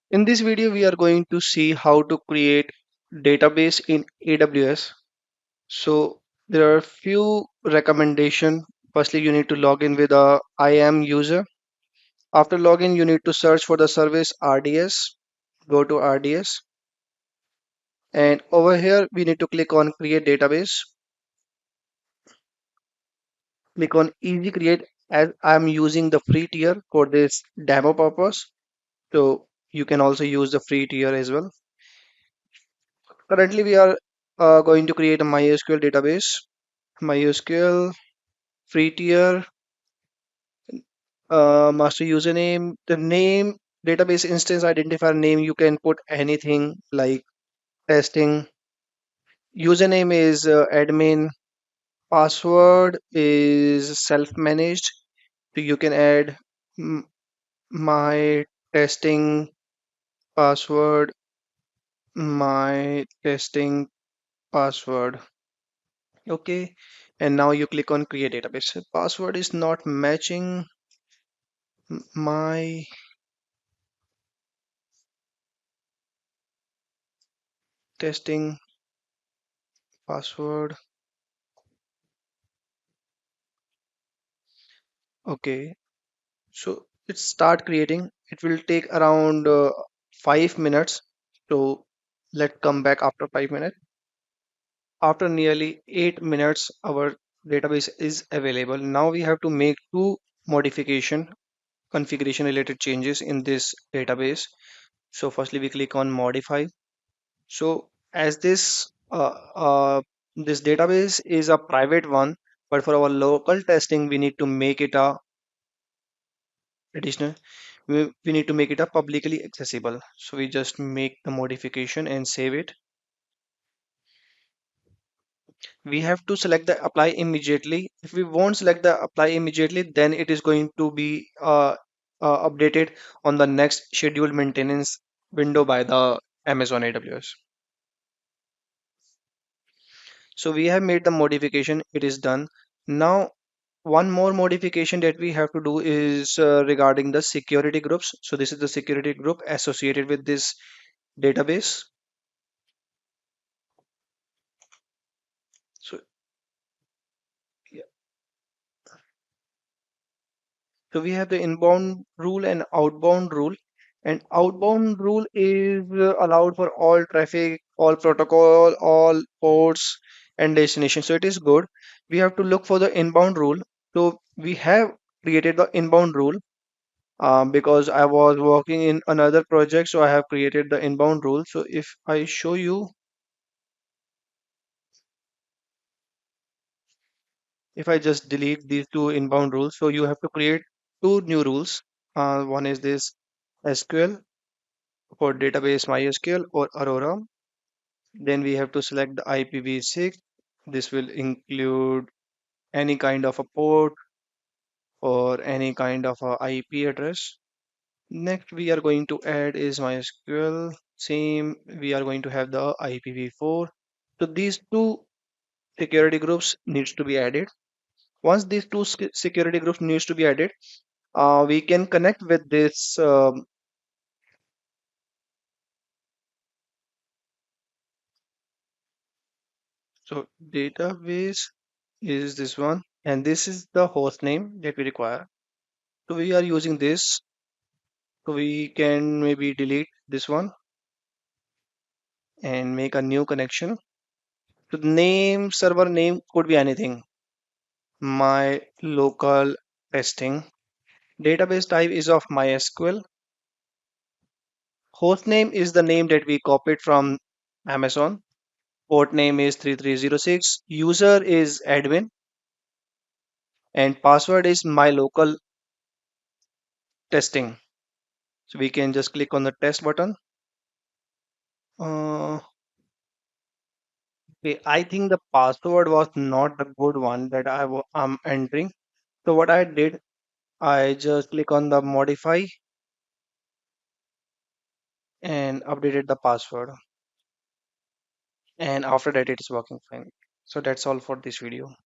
In this video, we are going to see how to create database in AWS. So there are a few recommendations. Firstly, you need to log in with a IAM user. After login, you need to search for the service RDS. Go to RDS, and over here we need to click on create database. Click on easy create, as I'm using the free tier for this demo purpose. So you can also use the free tier as well. Currently, we are going to create a MySQL database. MySQL free tier, master username, the name, database instance identifier name. You can put anything like testing. Username is admin. Password is self-managed. So you can add m- my testing password, my testing password. Okay, and now you click on create database. Password is not matching my testing password. Okay, so it start creating. It will take around 5 minutes. So let's come back after 5 minutes. After nearly 8 minutes, our database is available. Now we have to make two modification configuration related changes in this database. So firstly, we click on modify. So as this database is a private one, but for our local testing, we need to make it a additional. We need to make it a publicly accessible. So we just make the modification and save it. We have to select the apply immediately. If we won't select the apply immediately, then it is going to be updated on the next scheduled maintenance window by the Amazon AWS. So we have made the modification, it is done. Now, one more modification that we have to do is regarding the security groups. So this is the security group associated with this database. So, yeah. So we have the inbound rule and outbound rule. And outbound rule is allowed for all traffic, all protocol, all ports and destination. So it is good. We have to look for the inbound rule. So we have created the inbound rule because I was working in another project, so I have created the inbound rule. So if I show you, if I just delete these two inbound rules, so you have to create two new rules. One is this SQL for database MySQL or Aurora. Then we have to select the IPv6. This will include any kind of a port or any kind of a IP address. Next, we are going to add is MySQL. Same, we are going to have the IPv4. So these two security groups needs to be added. Once these two security groups needs to be added, we can connect with this. So database is this one, and this is the host name that we require. So we are using this. So we can maybe delete this one and make a new connection. So the name, server name could be anything. My local testing. Database type is of MySQL. Host name is the name that we copied from Amazon. Port name is 3306. User is admin. And password is my local testing. So we can just click on the test button. Uh, okay, I think the password was not the good one that I'm entering. So what I did, I just click on the modify and updated the password. And after that, it is working fine. So that's all for this video.